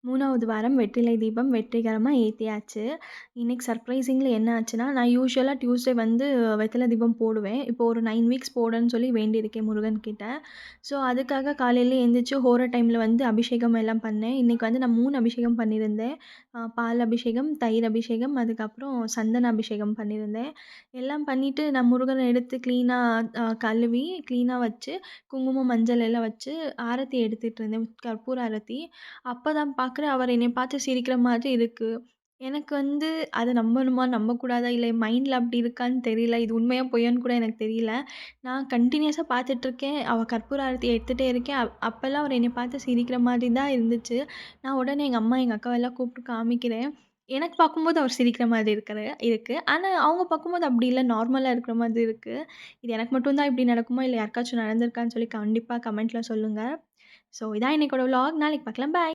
3வது வாரம் வெற்றிலை தீபம் வெற்றிகரமா ஏத்தியாச்சு. இன்னைக்கு சர்ப்ரைசிங்ல என்ன ஆச்சுன்னா, நான் யூசுவலா டியூஸ்டே வந்து வெத்தல தீபம் போடுவேன். இப்போ ஒரு 9 வீக்ஸ் போடுறேன்னு சொல்லி வேண்டியிருக்கேன் முருகன் கிட்ட. ஸோ, அதுக்காக காலையில எந்திரிச்சு ஹோர டைம்ல வந்து அபிஷேகம் எல்லாம் பண்ணேன். இன்னைக்கு வந்து நான் 3 அபிஷேகம் பண்ணியிருந்தேன். பால் அபிஷேகம், தயிர் அபிஷேகம், அதுக்கப்புறம் சந்தன அபிஷேகம் பண்ணியிருந்தேன். எல்லாம் பண்ணிட்டு நான் முருகன எடுத்து கிளீனா கழுவி, கிளீனா வச்சு, குங்குமம், மஞ்சள் எல்லாம் வச்சு ஆரத்தி எடுத்துட்டு இருந்தேன். கற்பூர ஆரத்தி. அப்பதான் பார்க்குறேன், அவர் என்னைய பார்த்து சிரிக்கிற மாதிரி இருக்கு. எனக்கு வந்து அத நம்பணுமா? நம்பக்கூடாதா? இல்ல என் மைண்ட்ல அப்படி இருக்கான்னு தெரியல. இது உண்மையா பொய்யான்னு கூட எனக்கு தெரியல. நான் கன்டினியூஸா பார்த்துட்டுருக்கேன். அவ கற்பூர ஆரத்தி எடுத்துட்டே இருக்கேன். அப்பலாம் அவர் என்னைய பார்த்து சிரிக்கிற மாதிரி தான் இருந்துச்சு. நான் உடனே எங்க அம்மா, எங்க அக்காவெல்லாம் கூப்பிட்டு காமிக்கிறேன். எனக்கு பார்க்கும்போது அவர் சிரிக்கிற மாதிரி இருக்கு. ஆனா அவங்க பார்க்கும்போது அப்படி இல்ல. நார்மலா இருக்கிற மாதிரி இருக்கு. இது எனக்கு மட்டும் தான் இப்படி நடக்குமா? இல்ல யாருக்காச்சும் நடந்திருக்கான்னு சொல்லி கண்டிப்பா கமெண்ட்ல சொல்லுங்க. ஸோ இதான் இன்னைக்கோட விளாக். நாளைக்கு பார்க்கலாம். பாய்.